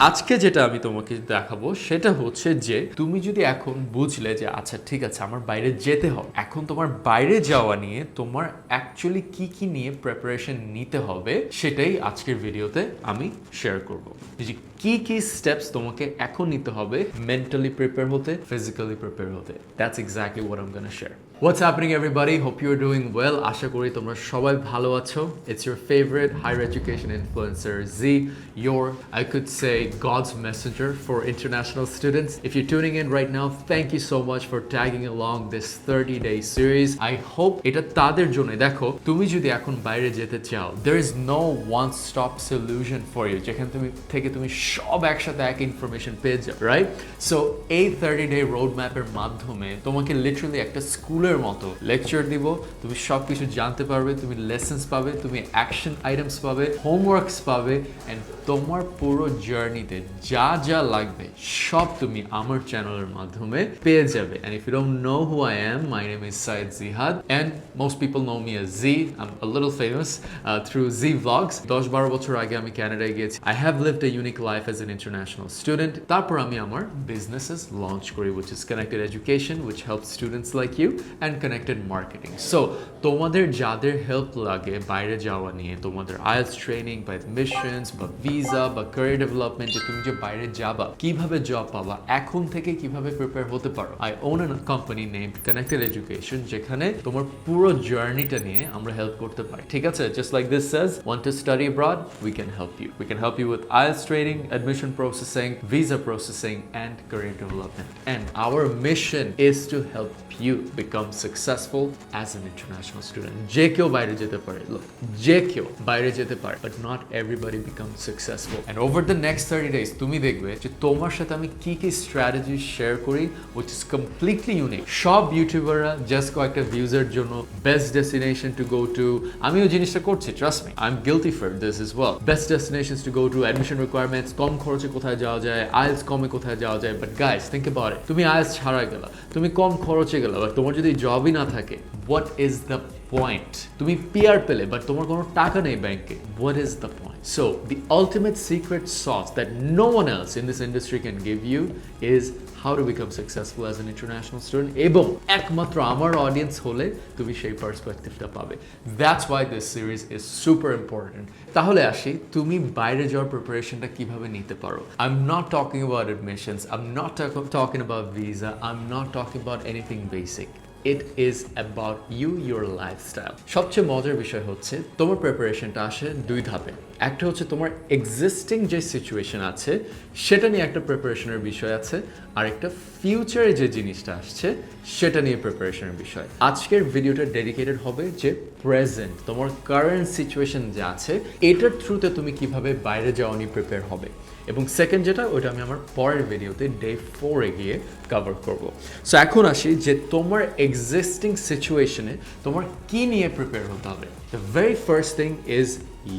আজকে যেটা আমি তোমাকে দেখাবো সেটা হচ্ছে যে তুমি যদি এখন বুঝলে যে আচ্ছা ঠিক আছে আমার বাইরে যেতে হবে, এখন তোমার বাইরে যাওয়া নিয়ে তোমার অ্যাকচুয়ালি কি কি নিয়ে প্রিপারেশন নিতে হবে সেটাই আজকের ভিডিওতে আমি শেয়ার করব। যে কি কি স্টেপস তোমাকে এখন নিতে হবে মেন্টালি প্রিপেয়ার হতে, ফিজিক্যালি প্রিপেয়ার হতে। That's exactly what I am gonna share. What's happening everybody? Hope you're doing well. আশা করি তোমরা সবাই ভালো আছো। It's your favorite higher education influencer Z, your I could say God's messenger for international students. If you're tuning in right now, thank you so much for tagging along this 30-day series. I hope এটা তাদের জন্য। দেখো তুমি যদি এখন বাইরে যেতে চাও, there is no one stop solution for you যেখান তুমি সব একসাথে এক ইনফরমেশন পেয়ে যাও, রাইট? সো এই 30-day রোড ম্যাপের মাধ্যমে তোমাকে লিটারালি একটা স্কুলের মতো লেকচার দিব, তুমি সবকিছু জানতে পারবে, তুমি লেসন্স পাবে, তুমি অ্যাকশন আইটেমস পাবে, হোমওয়ার্কস পাবে, এন্ড তোমার পুরো জার্নিতে যা যা লাগবে সব তুমি আমার চ্যানেলের মাধ্যমে পেয়ে যাবে। And if you don't know who I am, my name is Syed Zihad and most people know me as Z. I'm a little famous through Z Vlogs. 10-12 বছর আগে আমি কানাডায় গিয়েছি। I have lived a unique life as an international student. তারপর আমি আমার businesses launch করি, which is connected education, which helps students like you, and connected marketing. So তোমাদের যাদের হেল্প লাগে বাইরে যাওয়া নিয়ে, তোমাদের IELTS ট্রেনিং বা admissions বা ভিসা বা ক্যারিয়ার ডেভেলপমেন্ট, যে তুমি যে বাইরে যাবা, কিভাবে জব পাবা, এখন থেকে কিভাবে প্রিপেয়ার হতে পারো। I own a company named Connected Education, যেখানে তোমার পুরো জার্নিটা নিয়ে আমরা হেল্প করতে পারি। ঠিক আছে? Just like this says, want to study abroad? We can help you. We can help you with IELTS training, admission processing, visa processing, and career development. And our mission is to help you become successful as an international student. যে কেউ বাইরে যেতে পারে। Look, যে কেউ বাইরে যেতে পারে, but not everybody becomes successful. And over the next 30 days, তুমি দেখবে যে তোমার সাথে আমি কি কি স্ট্র্যাটেজি শেয়ার করি, which is completely unique. সব ইউটিউবাররা জাস্ট কয়েকটা ভিউজের জন্য best destination to go to, আমিও জিনিসটা করছি, trust me, I am guilty for this as well. Best destinations to go to, admission requirements, কম খরচে কোথায় যাওয়া যায়, আইএলটিএস কমে কোথায় যাওয়া যায়। But guys, think about it, তুমি আইএলটিএস ছাড়া গেলা, তুমি কম খরচে গেলা, বাট তোমার যদি জবই না থাকে, হোয়াট ইজ দ্য পয়েন্ট? তুমি পিআর পেলে বাট তোমার কোনো টাকা নেই ব্যাংকে, what is the point? So the ultimate secret sauce that no one else in this industry can give you is how to become successful as an international student, এবং একমাত্র আমার অডিয়েন্স হলে তুমি সেই পার্সপেক্টিভটা পাবে। That's why this series is super important. তাহলে আসি তুমি বাইরে যাওয়ার প্রিপারেশনটা কিভাবে নিতে পারো। I'm not talking about admissions, I'm not talking about visa, I'm not talking about anything basic. It is about you, your lifestyle. সবচেয়ে মজার বিষয় হচ্ছে তোমার প্রিপারেশনটা আসে দুই ধাপে। একটা হচ্ছে তোমার এক্সিস্টিং যে সিচুয়েশন আছে সেটা নিয়ে একটা প্রিপারেশনের বিষয় আছে, আর একটা ফিউচারে যে জিনিসটা আসছে সেটা নিয়ে প্রিপারেশনের বিষয়। আজকের ভিডিওটা ডেডিকেটেড হবে যে প্রেজেন্ট তোমার কারেন্ট সিচুয়েশন যা আছে এটার থ্রুতে তুমি কিভাবে বাইরে যাওয়া নিয়ে প্রিপেয়ার হবে, এবং সেকেন্ড যেটা ওইটা আমি আমার পরের ভিডিওতে ডে 4 এ গিয়ে কভার করব। সো এখন আসি যে তোমার এক্সিস্টিং সিচুয়েশনে তোমার কি নিয়ে প্রিপেয়ার হতে হবে। The very first thing is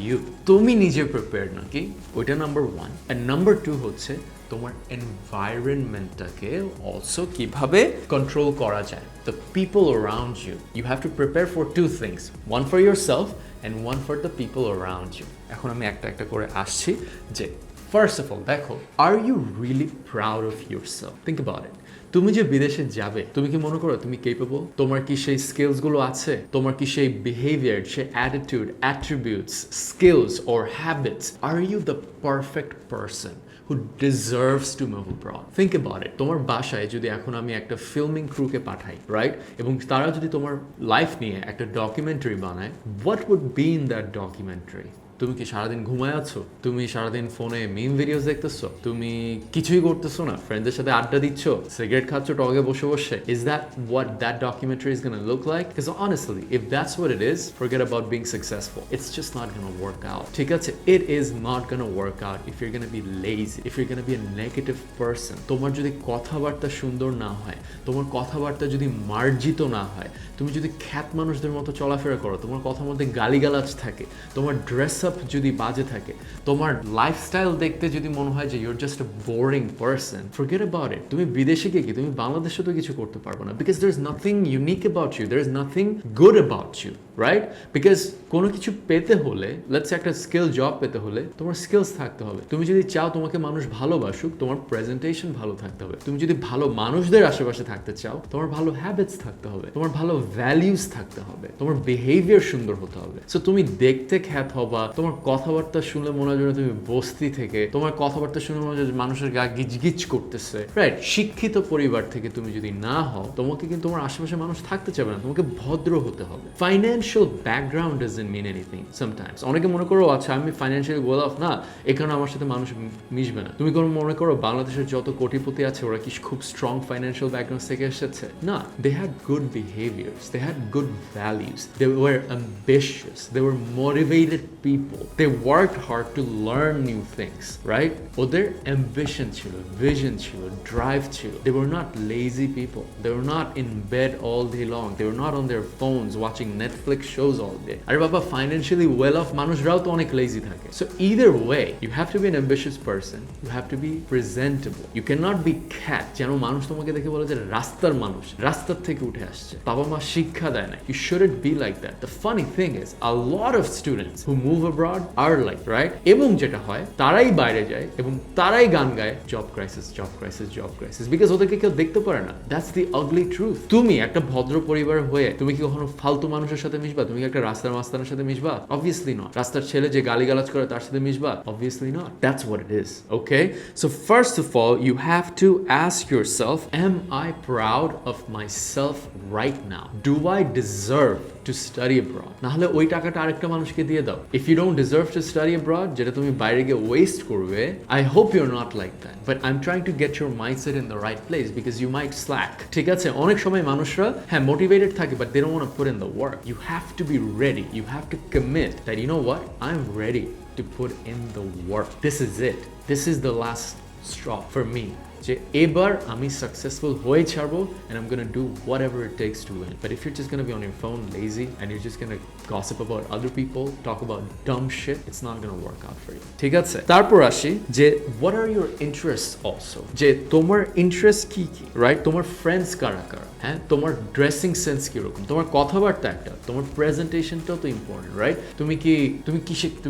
you, তুমি নিজে প্রিপেয়ার নাকি, ওইটা নাম্বার 1। অ্যান্ড নাম্বার 2 হচ্ছে তোমার এনভায়রনমেন্টটাকে অলসো কিভাবে কন্ট্রোল করা যায়। The people around you, you have to prepare for 2 things, one for yourself and one for the people around you. এখন আমি একটা একটা করে আসছি যে ফার্স্ট অফ অল দেখো, are you really proud of yourself? Think about it. তুমি যে বিদেশে যাবে, তুমি কি মনে করো তুমি কেপেবল? তোমার কি সেই স্কিলসগুলো আছে? তোমার কি সেই বিহেভিয়ার, সেই attitude, attributes, skills or habits? Are you the perfect person who deserves to move abroad? Think about it. তোমার বাসায় যদি এখন আমি একটা ফিল্মিং ক্রুকে পাঠাই, রাইট, এবং তারা যদি তোমার লাইফ নিয়ে একটা ডকুমেন্টারি বানায়, what would be in that documentary? তুমি কি সারাদিন ঘুমায় আছো? তুমি সারাদিন ফোনে মিম ভিডিওস দেখতেছো? তুমি কিছুই করতেছো না, ফ্রেন্ডদের সাথে আড্ডা দিচ্ছ, সিগারেট খাচ্ছ টগে বসে বসে? Is that what that documentary is gonna look like? Because honestly, if that's what it is, forget about being successful. It's just not gonna work out. ঠিক আছে? It is not gonna work out if you're gonna be lazy, if you're gonna be a negative person. তোমার যদি কথাবার্তা সুন্দর না হয়, তোমার কথাবার্তা যদি মার্জিত না হয়, তুমি যদি খ্যাত মানুষদের মতো চলাফেরা করো, তোমার কথার মধ্যে গালিগালাজ থাকে, তোমার ড্রেস আপ আপ যদি বাজে থাকে, তোমার লাইফস্টাইল দেখতে যদি মনে হয় যে your just a boring person, forget about it. তুমি বিদেশে গিয়ে কি তুমি বাংলাদেশে তো কিছু করতে পারবে না, because there is nothing unique about you, there is nothing good about you, right? Because কোনো কিছু পেতে হলে, লেটস একটা স্কিল জব পেতে হলে তোমার স্কিলস থাকতে হবে। তুমি যদি চাও তোমাকে মানুষ ভালোবাসুক, তোমার প্রেজেন্টেশন ভালো থাকতে হবে। তুমি যদি ভালো মানুষদের আশেপাশে থাকতে চাও, তোমার ভালো হ্যাবিটস থাকতে হবে, তোমার ভালো ভ্যালিউস থাকতে হবে, তোমার বিহেভিয়ার সুন্দর হতে হবে। সো তুমি দেখতে খ্যাত হবা, তোমার কথাবার্তা শুনলে মনে হয় যেন তুমি বস্তি থেকে, তোমার কথাবার্তা শুনে মনে হয় যে মানুষের গা গিজগিজ করতেছে, রাইট? শিক্ষিত পরিবার থেকে তুমি যদি না হও, তোমাকে কিন্তু তোমার আশেপাশে মানুষ থাকতে চাবে না, তোমাকে ভদ্র হতে হবে। Financial background doesn't mean anything sometimes. অনেকে মনে করো আচ্ছা আমি ফাইন্যান্সিয়ালি ওয়েল অফ না, এই কারণে আমার সাথে মানুষ মিশবে না। তুমি কোনো মনে করো বাংলাদেশের যত কোটিপতি আছে ওরা কি খুব স্ট্রং ফাইন্যান্সিয়াল ব্যাকগ্রাউন্ড থেকে এসেছে? না, they had good behaviours, they had good values, they were ambitious, they were motivated people, they worked hard to learn new things, right? ওদের অ্যাম্বিশন ছিল, ভিশন ছিল, ড্রাইভ ছিল। They were not lazy people. They were not in bed all day long. They were not on their phones watching Netflix shows all day. আরে বাবা, financially well off মানুষরাও তো অনেক lazy থাকে. So either way, you have to be an ambitious person. You have to be presentable. You cannot be cat. যেন মানুষ তোমাকে দেখে বলে যে রাস্তার মানুষ, রাস্তার থেকে উঠে আসছে, বাবা মা শিক্ষা দেয় না। You shouldn't be like that. The funny thing is, a lot of students who move abroad are like, right? এবং যেটা হয়, তারাই বাইরে যায় এবং তারাই গান গায়, job crisis, job crisis, job crisis, because ওদেরকে কেউ দেখতে পারে না। That's the ugly truth. তুমি একটা ভদ্র পরিবার হয়ে তুমি কি কখনো ফালতু মানুষের সাথে মিশবা? তুমি কি একটা রাস্তার মাস্তানের সাথে মিশবা? Obviously not. রাস্তার ছেলে যে গালিগালাজ করে তার সাথে মিশবা? Obviously not. That's what it is. Okay? So first of all, you have to ask yourself, am I proud of myself right now? Do I deserve to study abroad? না হলে ওই টাকাটা আরেকটা মানুষকে দিয়ে দাও। If you don't deserve to study abroad, যেটা তুমি বাইরে গিয়ে ওয়েস্ট করবে, I hope you're not like that. But I'm trying to get your mindset in the right place because you might slack. ঠিক আছে? অনেক সময় মানুষরা হ্যাঁ মোটিভেটেড থাকে, but they don't want to put in the work. You have to be ready. You have to commit that, you know what? I'm ready to put in the work. This is it. This is the last straw for me. যে এবার আমি successful হয়ে ছাড়বো and I'm gonna do whatever it takes to win. But if you're just gonna be on your phone lazy and you're just gonna gossip about other people, talk about dumb shit, it's not gonna work out for you. ঠিক আছে? তারপর আসি যে what are your interests also? যে তোমার interest কি কি, right? তোমার ফ্রেন্ডস কারা কারা, হ্যাঁ? তোমার ড্রেসিং সেন্স কিরকম, তোমার কথাবার্তা একটা, তোমার প্রেজেন্টেশনটাও তো ইম্পর্টেন্ট, রাইট? তুমি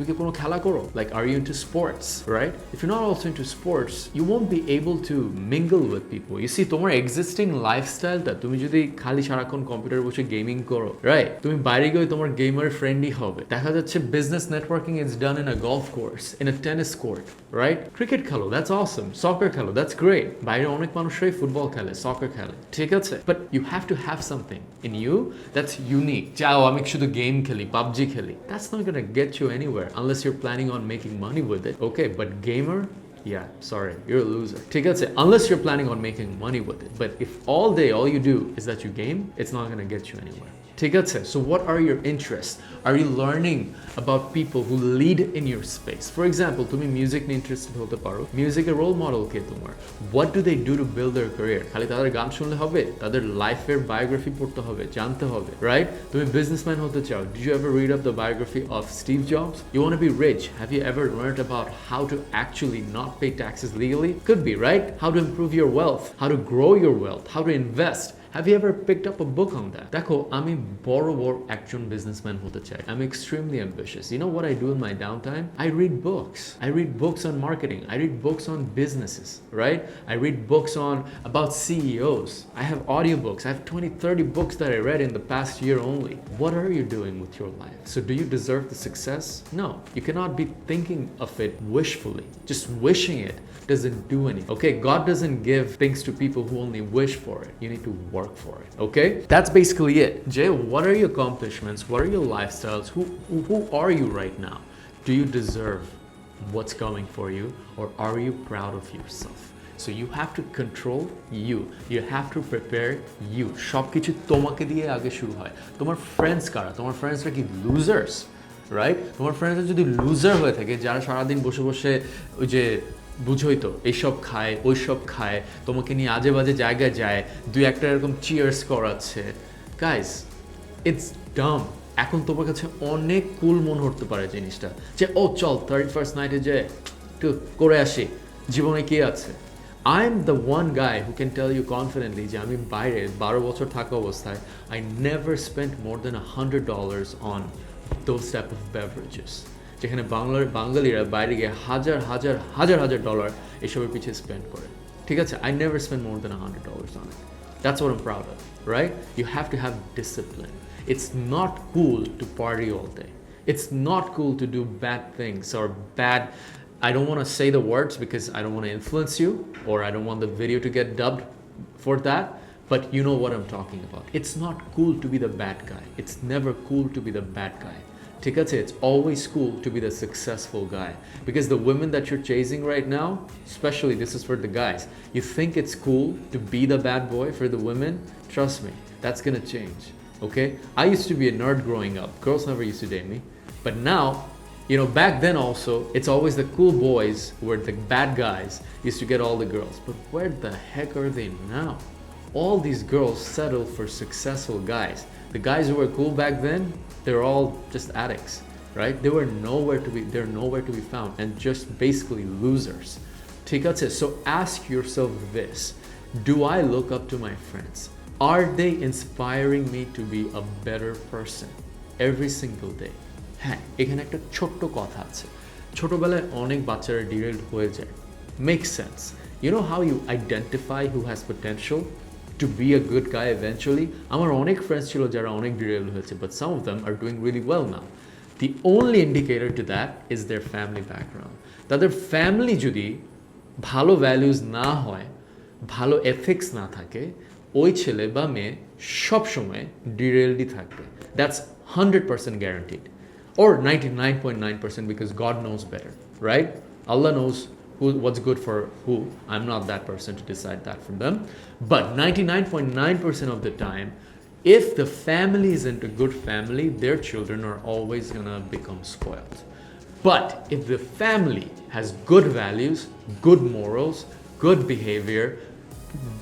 কি কোনো খেলা করো? Like are you into sports, right? If you not also into sports, you won't be able to mingle with people. You see, তোমার এক্সিস্টিং লাইফস্টাইলটা তুমি যদি খালি সারাক্ষণ কম্পিউটারে বসে গেমিং করো, রাইট? তুমি বাইরে গিয়ে তোমার গেমার ফ্রেন্ডই হবে। দেখা যাচ্ছে business networking is done in a golf course, in a tennis court, right? Cricket খেলো, দ্যাটস অসম। সকার খেলো, দ্যাটস গ্রেট। বাইরে অনেক মানুষরাই ফুটবল খেলে, সকার খেলে, ঠিক আছে? But you have to have something in you that's unique. চাও আমি শুধু গেম খেলি, পাবজি খেলি, that's not gonna get you anywhere unless your planning on making money with it, okay? But gamer, yeah, sorry, you're a loser. ঠিক আছে? Unless you're planning on making money with it. But if all day all you do is that you game, it's not gonna get you anywhere. ঠিক আছে? So what are your interests? Are you learning about people who lead in your space? For example, তুমি music নিয়ে interested হতে পারো। মিউজিকের role model কে তোমার? What do they do to build their career? খালি তাদের গান শুনলে হবে? তাদের লাইফের বায়োগ্রাফি পড়তে হবে, জানতে হবে, রাইট? তুমি বিজনেসম্যান হতে চাও। Did you ever read up the biography of Steve Jobs? You want to be rich. Have you ever learned about how to actually not pay taxes legally? Could be, right? How to improve your wealth, how to grow your wealth, how to invest. Have you ever picked up a book on that? দেখো, আমি বড় একজন businessman হতে চাই। I'm extremely ambitious. You know what I do in my downtime? I read books. I read books on marketing. I read books on businesses, right? I read books about CEOs. I have audiobooks. I have 20, 30 books that I read in the past year only. What are you doing with your life? So do you deserve the success? No. You cannot be thinking of it wishfully. Just wishing it doesn't do anything. Okay? God doesn't give things to people who only wish for it. You need to work for it. Okay? That's basically it. Jay, what are your accomplishments? What are your lifestyles? Who are you right now? Do you deserve what's coming for you, or are you proud of yourself? So you have to control you. You have to prepare you. সবকিছু তোমাকে দিয়ে আগে শুরু হয়। তোমার friends কারা? তোমার ফ্রেন্ডসরা কি লুজার্স, রাইট? তোমার ফ্রেন্ডসরা যদি লুজার হয়ে থাকে, যারা সারাদিন বসে বসে ওই যে বুঝোই তো এইসব খায় ওইসব খায়, তোমাকে নিয়ে আজে বাজে জায়গায় যায়, দুই একটা এরকম চিয়ার্স করাচ্ছে, গাইস, ইটস ডাম, এখন তোমার কাছে অনেক কুল মনে হতে পারে জিনিসটা, যে ও চল 31st নাইটে যে একটু করে আসি, জীবনে কি আছে। I am the one guy who can tell you confidently যে আমি বাইরে 12 বছর থাকা অবস্থায় I never spent more than $100 on those type of beverages, যেখানে বাঙালিরা বাইরে গিয়ে হাজার ডলার এসবের পিছিয়ে স্পেন্ড করে, ঠিক আছে। I never spent more than $100 on it. That's what I'm proud of, right? You have to have discipline. It's not cool to party all day. It's not cool to do bad things or bad. I don't want to say the words because I don't want to influence you, or I don't want the video to get dubbed for that, but you know what I'm talking about. It's not cool to be the bad guy. It's never cool to be the bad guy. ঠিক আছে? It's always cool to be the successful guy, because the women that you're chasing right now, especially this is for the guys, you think it's cool to be the bad boy for the women? Trust me, that's gonna change, okay? I used to be a nerd growing up. Girls never used to date me. But now, you know, back then also, it's always the cool boys who were the bad guys used to get all the girls. But where the heck are they now? All these girls settle for successful guys. The guys who were cool back then, they're all just addicts, right? They're nowhere to be found, and just basically losers. ঠিক আছে? So ask yourself this: do I look up to my friends? Are they inspiring me to be a better person every single day? হ্যাঁ, এখানে একটা ছোট্ট কথা আছে। ছোটবেলায় অনেক বাচ্চারা ডিরেলড হয়ে যায়। Makes sense. You know how you identify who has potential to be a good guy eventually? আমার অনেক ফ্রেন্ডস ছিল যারা অনেক ডিরেল হয়েছে, but some of them are doing really well now. The only indicator to that is their family background. তাদের family যদি ভালো values না হয়, ভালো এথিক্স না থাকে, ওই ছেলে বা মেয়ে সবসময় ডিরেলডই থাকবে। That's 100% guaranteed. Or 99.9%, because God knows better, right? Allah knows what's good for who. I'm not that person to decide that for them. But 99.9% of the time, if the family isn't a good family, their children are always gonna become spoiled. But if the family has good values, good morals, good behavior,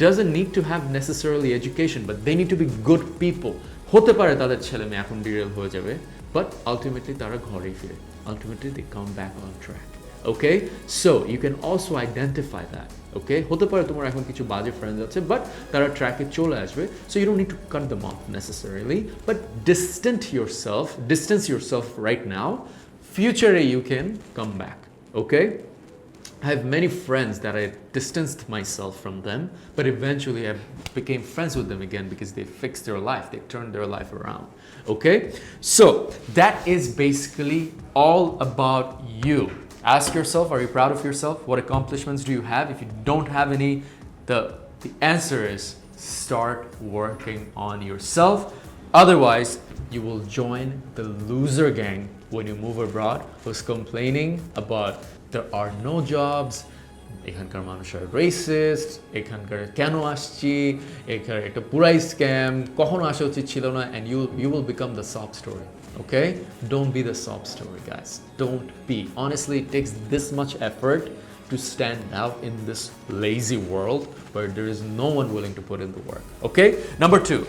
doesn't need to have necessarily education, but they need to be good people. হতে পারে তাদের ছেলে মেয়ে এখন derail হয়ে যাবে, but ultimately তারা ঘরে ফিরে, ultimately they come back on track. Okay, so you can also identify that. Okay, হতে পারে তোমার এখন কিছু বাজে ফ্রেন্ডস আছে, বাট তারা ট্র্যাকে চলে আসবে, so you don't need to cut them off necessarily, but distance yourself right now. Future you can come back. Okay, I have many friends that I distanced myself from them, but eventually I became friends with them again because they fixed their life, they turned their life around. Okay, so that is basically all about you. Ask yourself, are you proud of yourself? What accomplishments do you have? If you don't have any, the answer is start working on yourself. Otherwise, you will join the loser gang when you move abroad, who's complaining about there are no jobs, এখানকার মানুষ আর racist, এখানকার কেন আসছি, এখানে একটা পুরাই scam, কখনো আসা উচিত ছিল না, and you will become the sob story. Okay, don't be the sob story, guys. Don't be. Honestly, it takes this much effort to stand out in this lazy world where there is no one willing to put in the work. Okay, number 2,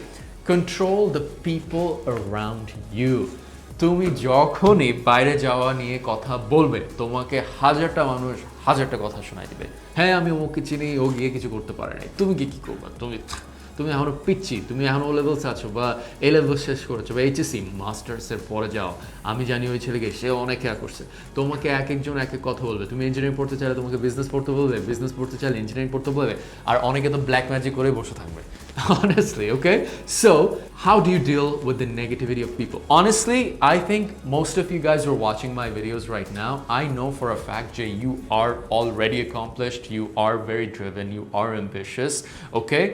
control the people around you. তুমি যখনই বাইরে যাওয়া নিয়ে কথা বলবে, তোমাকে হাজারটা মানুষ হাজারটা কথা শোনাই দিবে। হ্যাঁ, আমি ওকে চিনি, ও গিয়ে কিছু করতে পারে নাই, তুমি কি করবা? তুমি এখনো পিচ্ছি, তুমি এখনো ও লেভেলস আছো, বা এ লেভেল শেষ করেছো, বা এইচএসসি মাস্টার্সের পরে যাও। আমি জানি ওই ছেলেকে, সে অনেক খেয়া করছে। তোমাকে এক একজন এক এক কথা বলবে। তুমি ইঞ্জিনিয়ারিং পড়তে চাইলে তোমাকে বিজনেস পড়তে বলবে, বিজনেস পড়তে চাইলে ইঞ্জিনিয়ারিং পড়তে বলবে, আর অনেকে তো ব্ল্যাক ম্যাজিক করে বসে থাকবে। Honestly, okay? So, how do you deal with the negativity of people? Honestly, I think most of you guys who are watching my videos right now, I know for a fact, Jay, you are already accomplished, you are very driven, you are ambitious, okay?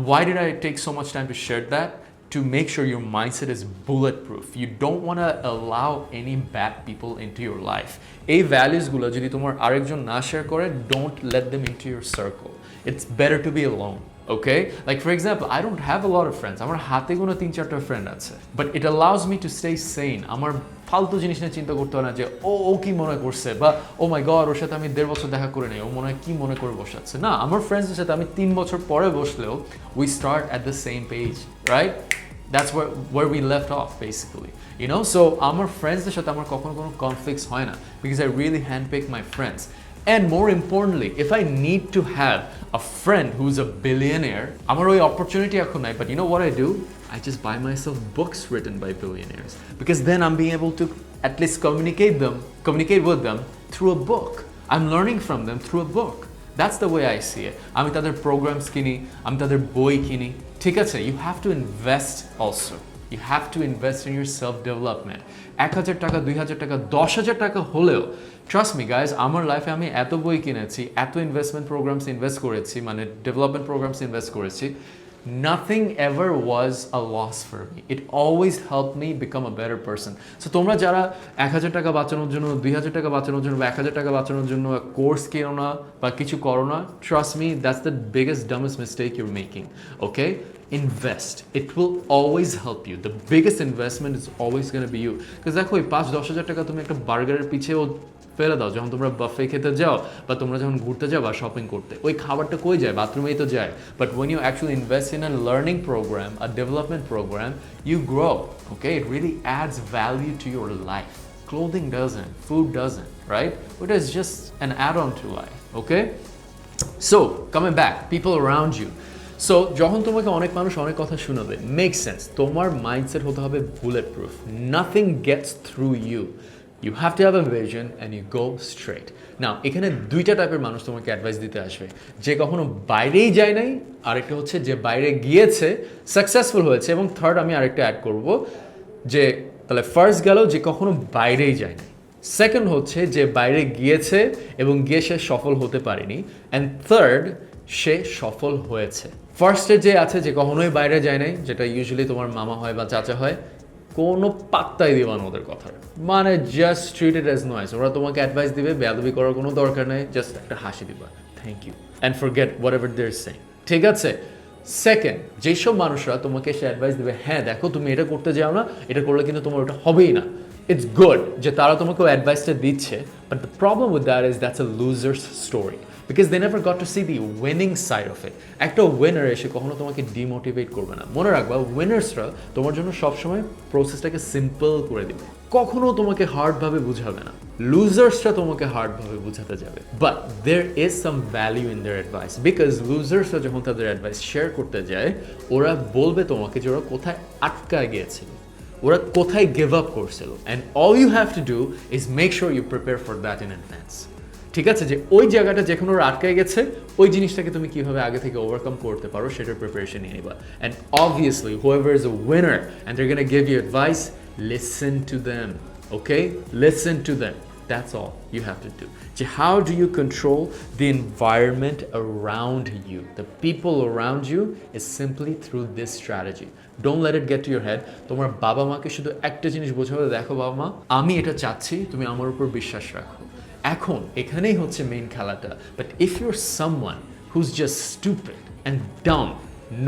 Why did I take so much time to share that? To make sure your mindset is bulletproof. You don't want to allow any bad people into your life. এই ভ্যালুসগুলো যদি তোমার আরেকজন না share করে, don't let them into your circle. It's better to be alone. Okay? Like for example, I don't have a lot of friends. আমার হাতে গোনা 3-4টা friend আছে। But it allows me to stay sane. আমার ফালতু জিনিস নিয়ে চিন্তা করতে হয় না যে ও কি মনে করছে, বা ও মাই গড ওর সাথে আমি 1.5 বছর দেখা করে নেই, ও মনে হয় কি মনে করে বসে আছে। না, আমার ফ্রেন্ডসদের সাথে আমি 3 বছর পরে বসলেও we start at the same page, right? That's where we left off basically, you know. So আমার ফ্রেন্ডসদের সাথে আমার কখনো কোনো কনফ্লিক্টস হয় না, because I really handpick my friends. And more importantly, if I need to have a friend who's a billionaire, আমার ওই opportunity এখন নাই, but you know what I do? I just buy myself books written by billionaires, because then I'm being able to at least communicate with them through a book. I'm learning from them through a book. That's the way I see it. আমি তাদের programs কিনি, আমি তাদের বই কিনি, ঠিক আছে? You have to invest also. You have to invest in your self-development. 1,000 টাকা, 2,000 টাকা, 10,000 টাকা হলেও, trust me guys, আমার লাইফে আমি এত বই কিনেছি, এত ইনভেস্টমেন্ট প্রোগ্রামস ইনভেস্ট করেছি, মানে ডেভেলপমেন্ট প্রোগ্রামস ইনভেস্ট করেছি, nothing ever was a loss for me. It always helped me become a better person. So তোমরা যারা 1,000 টাকা বাঁচানোর জন্য, 2,000 টাকা বাঁচানোর জন্য বা 1,000 টাকা বাঁচানোর জন্য কোর্স কেনো না বা কিছু করো না, trust me, that's the biggest dumbest mistake you're making. Okay? Invest. It will always help you. The biggest investment is always going to be you. Because দেখো এই 5-10,000 টাকা তুমি একটা বার্গারের পিছেও ফেলে দাও যখন তোমরা বাফে খেতে যাও বা তোমরা যখন ঘুরতে যাও বা শপিং করতে, ওই খাবারটা কই যায়? বাথরুমেই তো যায়। But when you actually invest in a learning program, a development program, you grow. Okay? It really adds value to your life. Clothing doesn't, food doesn't, right? It is just an add-on to life. Okay? So, coming back, people around you. So যখন তোমাকে অনেক মানুষ অনেক কথা শোনাবে, make sense, তোমার mindset হতে হবে bulletproof. Nothing gets through you. You have to have a vision and you go straight. Now এখানে দুইটা টাইপের মানুষ তোমাকে অ্যাডভাইস দিতে আসবে, যে কখনো বাইরেই যায় নাই, আরেকটা হচ্ছে যে বাইরে গিয়েছে, সাকসেসফুল হয়েছে, এবং থার্ড আমি আরেকটা অ্যাড করব, যে তাহলে ফার্স্ট গেল যে কখনো বাইরেই যায় নাই, সেকেন্ড হচ্ছে যে বাইরে গিয়েছে এবং গিয়ে সে সফল হতে পারেনি, অ্যান্ড থার্ড সে সফল হয়েছে। ফার্স্টে যে আছে যে কখনোই বাইরে যায় নাই, যেটা ইউজুয়ালি তোমার মামা হয় বা চাচা হয়, কোনো পাত্তাই দিবা না ওদের কথার, মানে just treat it as noise. ওরা তোমাকে অ্যাডভাইস দিবে, বেয়াদবি করার কোনো দরকার নেই, জাস্ট একটা হাসি দিবা, thank you, and forget whatever they are saying, ঠিক আছে? সেকেন্ড, যেসব মানুষরা তোমাকে সে অ্যাডভাইস দিবে, হ্যাঁ দেখো তুমি এটা করতে যাও না, এটা করলে কিন্তু তোমার ওটা হবেই না, ইটস গুড যে তারা তোমাকে অ্যাডভাইসটা দিচ্ছে, but the problem with that is that's a losers story, because they never got to see the winning side of it. একটা উইনার এসে কখনো তোমাকে ডিমোটিভেট করবে না। মনে রাখবা, উইনার্সরা তোমার জন্য সবসময় প্রসেসটাকে সিম্পল করে দিবে, কখনো তোমাকে হার্ডভাবে বুঝাবে না। লুজার্সরা তোমাকে হার্ডভাবে বুঝাতে যাবে, but there is some value in their advice, because লুজার্সরা যখন তাদের অ্যাডভাইস শেয়ার করতে যায়, ওরা বলবে তোমাকে যে ওরা কোথায় আটকায় গিয়েছিল, ওরা কোথায় গিভ আপ করছিল, and all you have to do is make sure you prepare for that in advance. ঠিক আছে, যে ওই জায়গাটা যেখানে ওরা আটকায় গেছে, ওই জিনিসটাকে তুমি কিভাবে আগে থেকে ওভারকাম করতে পারো সেটার প্রিপারেশন নিয়ে নিবা। And obviously whoever is a winner and they're going to give you advice, listen to them, okay? Listen to them. That's all you have to do. So how do you control the environment around you? The people around you is simply through this strategy. Don't let it get to your head. তোমার বাবা মাকে শুধু একটা জিনিস বোঝাবে, দেখো বাবা মা, আমি এটা চাচ্ছি, তুমি আমার উপর বিশ্বাস রাখো। এখন এখানেই হচ্ছে মেইন খেলাটা। But if your someone whose just stupid and dumb,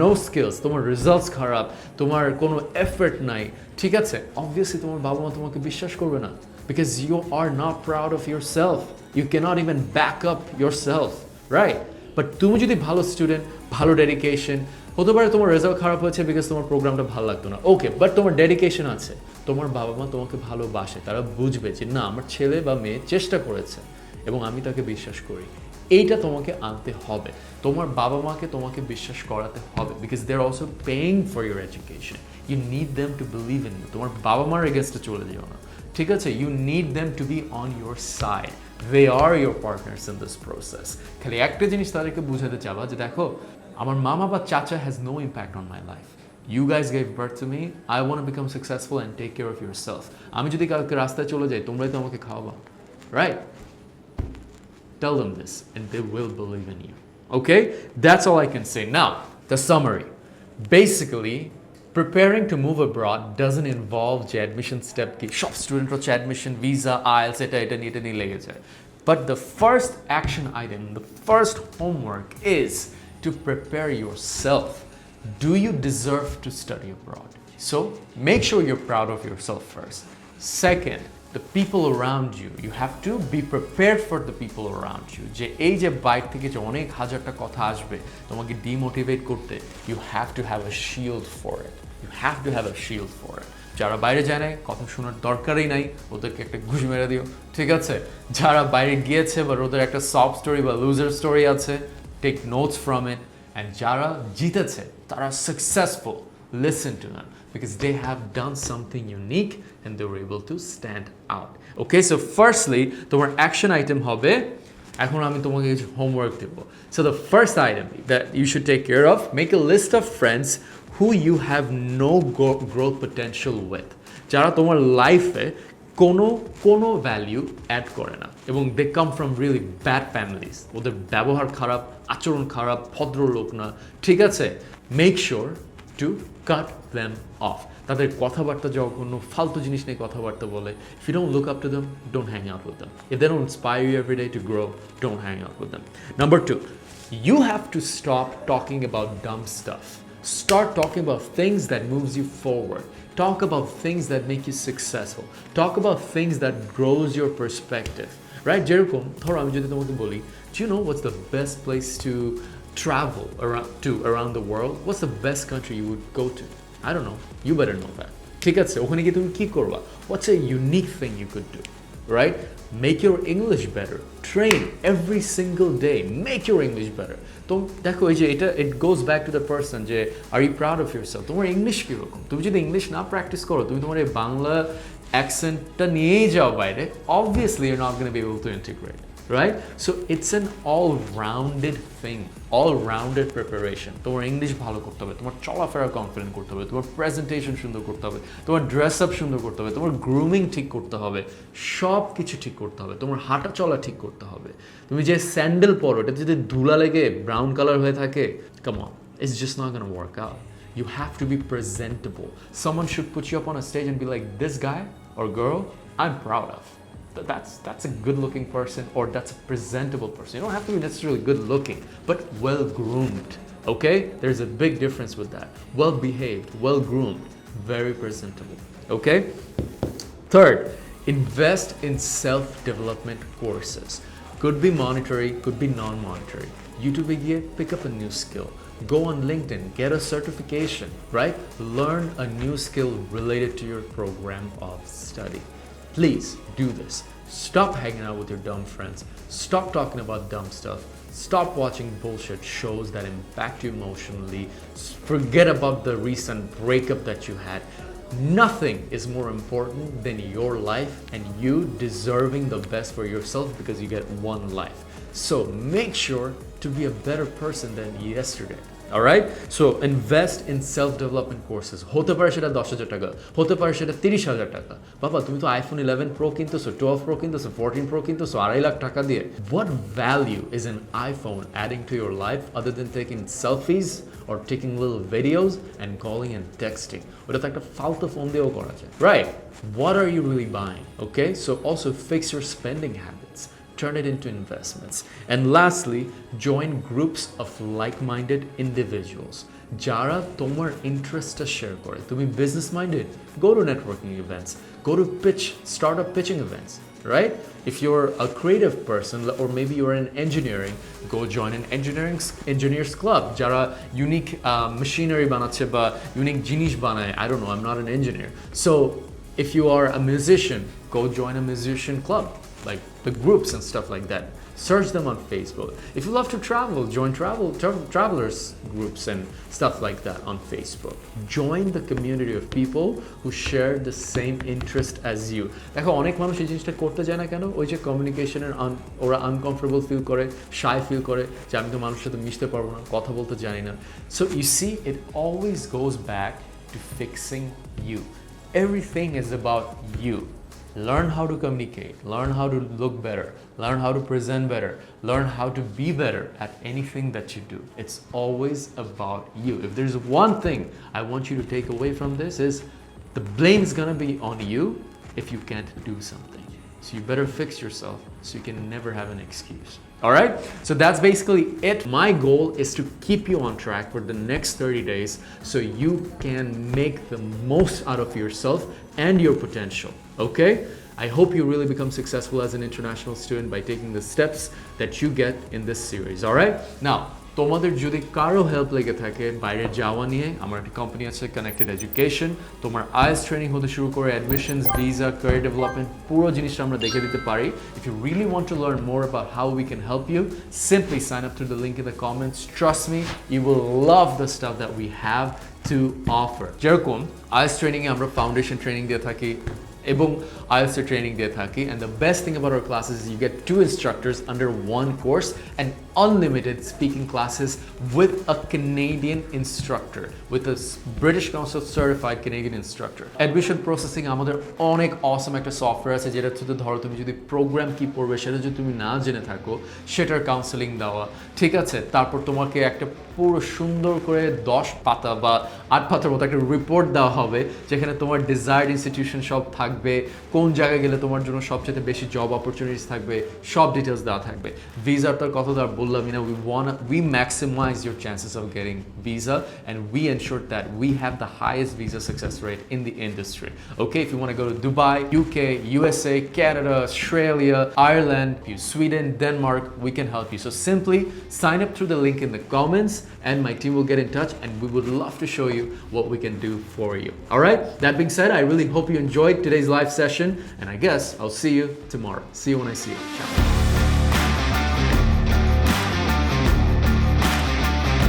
no skills, তোমার রেজাল্টস খারাপ, তোমার কোনো এফর্ট নাই, ঠিক আছে, অবভিয়াসলি তোমার বাবা মা তোমাকে বিশ্বাস করবে না, because you are not proud of yourself, you can't even back up yourself, right? But তুমি যদি ভালো স্টুডেন্ট, ভালো ডেডিকেশন, হতে পারে তোমার রেজাল্ট খারাপ হয়েছে বিকজ তোমার প্রোগ্রামটা ভালো লাগতো না, ওকে, বাট তোমার ডেডিকেশন আছে, তোমার বাবা মা তোমাকে ভালোবাসে, তারা বুঝবে যে না, আমার ছেলে বা মেয়ে চেষ্টা করেছে এবং আমি তাকে বিশ্বাস করি। এইটা তোমাকে আনতে হবে, তোমার বাবা মাকে তোমাকে বিশ্বাস করাতে হবে, because they are also paying for your education. You need them to believe in you. তোমার বাবা মার এগেনস্টে চলে যেও না, ঠিক আছে? You need them to be on your side. They are your partners in this process. খালি একটা জিনিস তাদেরকে বুঝাতে চাবা যে দেখো, আমার মামা বা চাচা has no impact on my life. You guys gave birth to me. I want to become successful and take care of yourself. আমি যদি কালকে রাস্তায় চলে যাই, তোমরাই তো আমাকে খাওয়াবা, right? Tell them this and they will believe in you. Okay? That's all I can say. Now, the summary. Basically, preparing to move abroad doesn't involve the admission step ki shop student ro admission visa IELTS eta niye lege jay. But the first action item, the first homework is to prepare yourself. Do you deserve to study abroad? So make sure you're proud of yourself first. Second, the people around you. You have to be prepared for the people around you. যে এই যে বাইরে থেকে যে অনেক হাজারটা কথা আসবে তোমাকে ডিমোটিভেট করতে, you have to have a shield for it. You have to have a shield for it. যারা বাইরে যায় না কথা শোনার দরকারই নাই ওদেরকে একটা ঘুষ মেরে দিও ঠিক আছে যারা বাইরে গিয়েছে বা ওদের একটা সফট স্টোরি বা লুজার স্টোরি আছে take notes from it and যারা জিতেছে তারা successful listen to them because they have done something unique and they were able to stand out. Okay, so firstly তোমার action item হবে এখন আমি তোমাকে কিছু homework Dev. So the first item that you should take care of, make a list of friends who you have no growth potential with. যারা তোমার লাইফে কোনো ভ্যালু অ্যাড করে না এবং they come from really bad families ওদের ব্যবহার খারাপ আচরণ খারাপ ভদ্রলোক না ঠিক আছে make sure to cut them off তাদের কথাবার্তা যখন কোনো ফালতু জিনিস নিয়ে কথাবার্তা বলে if you don't look up to them don't hang out with them if they don't inspire you every day to grow don't hang out with them. Number 2, you have to stop talking about dumb stuff. Start talking about things that moves you forward. Talk about things that make you successful. Talk about things that grows your perspective. Right? যেরকম ধরো আমি যদি তোমাকে বলি do you know what's the best place to travel around the world? What's the best country you would go to? I don't know. You better know that. ঠিক আছে ওখানে গিয়ে তুমি কি করবা? What's a unique thing you could do? Right? Make your English better. Train every single day. Make your English better. তো দেখো এই যে এটা it goes back to the person যে are you proud of yourself? তোমার English কিরকম? তুমি যদি ইংলিশ না প্র্যাকটিস করো তুমি তোমার এই বাংলা অ্যাকসেন্টটা নিয়েই যাও বাইরে obviously you're not going to be able to integrate. Right? So it's an all-rounded thing, all-rounded preparation. তোমার ইংলিশ ভালো করতে হবে তোমার চলাফেরা কনফিডেন্ট করতে হবে তোমার প্রেজেন্টেশন সুন্দর করতে হবে তোমার ড্রেস আপ সুন্দর করতে হবে তোমার গ্রুমিং ঠিক করতে হবে সব কিছু ঠিক করতে হবে তোমার হাঁটা চলা ঠিক করতে হবে তুমি যে স্যান্ডেল পরো এটা যদি ধুলা লেগে ব্রাউন কালার হয়ে থাকে come on it's just not going to work out. You have to be presentable. Someone should put you up on a stage and be like this guy or girl I'm proud of. That's a good looking person or that's a presentable person. You don't have to be necessarily good looking, but well groomed. Okay? There's a big difference with that. Well behaved, well groomed, very presentable. Okay? Third, invest in self-development courses. Could be monetary, could be non-monetary. YouTube gিয়ে pick up a new skill. Go on LinkedIn, get a certification, right? Learn a new skill related to your program of study. Please do this. Stop hanging out with your dumb friends. Stop talking about dumb stuff. Stop watching bullshit shows that impact you emotionally. Forget about the recent breakup that you had. Nothing is more important than your life and you deserving the best for yourself because you get one life. So make sure to be a better person than yesterday. Alright? So invest in self-development courses. হতে পারে সেটা 10,000 টাকা হতে পারে সেটা 30,000 টাকা বাবা তুমি তো iPhone 11 Pro কিনতেছো 12 Pro কিনতেছো 14 Pro কিনতেছো 2.5 lakh টাকা দিয়ে What value is an iPhone adding to your life other than taking selfies or taking little videos and calling and texting? ওটা তো একটা ফালতু ফোন দিয়েও করা যায় Right? What are you really buying? Okay? So also fix your spending habits. Turn it into investments. And lastly, join groups of like-minded individuals. Jara tomar interest share kore. Tumi business minded, go to networking events, go to startup pitching events, right? If you're a creative person or maybe you're in engineering, go join an engineers club. Jara unique machinery banache ba unique jinish banaye. I don't know, I'm not an engineer. So if you are a musician, go join a musician club. Like the groups and stuff like that. Search them on Facebook. If you love to travel, join travelers groups and stuff like that on Facebook. Join the community of people who share the same interest as you. দেখো অনেক মানুষ এই জিনিসটা করতে যায় না কেন ওই যে কমিউনিকেশনের ওরা আনকমফোর্টেবল ফিল করে শাই ফিল করে যে আমি তো মানুষের সাথে মিশতে পারবো না কথা বলতে জানি না So you see it always goes back to fixing you. Everything is about you. Learn how to communicate, learn how to look better, learn how to present better, learn how to be better at anything that you do. It's always about you. If there's one thing I want you to take away from this is the blame is gonna be on you if you can't do something. So you better fix yourself so you can never have an excuse. Alright? So that's basically it. My goal is to keep you on track for the next 30 days so you can make the most out of yourself and your potential. Okay? I hope you really become successful as an international student by taking the steps that you get in this series. Alright? Now, তোমাদের যদি কারো help লেগে থাকে বাইরে যাওয়া নিয়ে, আমার একটা কোম্পানি আছে কানেক্টেড এডুকেশন, তোমার আইএলটিএস ট্রেনিং হতে শুরু করে অ্যাডমিশনস, ভিসা, ক্যারিয়ার ডেভেলপমেন্ট পুরো জিনিসটা আমরা দেখে দিতে পারি। If you really want to learn more about how we can help you, simply sign up through the link in the comments. Trust me, you will love the stuff that we have to offer. যেরকম IELTS ট্রেনিংয়ে আমরা foundation training দিয়ে থাকি এবং IELTS training দিয়ে থাকি, and the best thing about our classes is you get 2 instructors under 1 course and unlimited speaking classes with a Canadian instructor, with a British Council certified Canadian instructor. Admission processing আমাদের অনেক awesome একটা software আছে যেটা থেকে ধরো তুমি যদি programme কি পড়বে সেটা যদি তুমি না জেনে থাকো সেটার কাউন্সেলিং দেওয়া, ঠিক আছে? তারপর তোমাকে একটা পুরো সুন্দর করে 10 পাতা বা 8 পাতার মতো একটা রিপোর্ট দেওয়া হবে যেখানে তোমার ডিজায়ার্ড ইনস্টিটিউশন সব থাকবে, কোন জায়গায় গেলে তোমার জন্য সবচেয়ে বেশি জব অপরচুনিটিস থাকবে, সব ডিটেলস দেওয়া থাকবে। ভিসার তার কথা তো আর বললামই না, we maximize your chances of getting visa and we ensure that we have the highest visa success rate in the industry. Okay, if you want to go to Dubai, UK, USA, Canada, Australia, Ireland, Sweden, Denmark, we can help you. So simply sign up through the link in the comments and my team will get in touch and we would love to show you what we can do for you. All right, that being said, I really hope you enjoyed today's live session and I guess I'll see you tomorrow. See you when I see you. Ciao.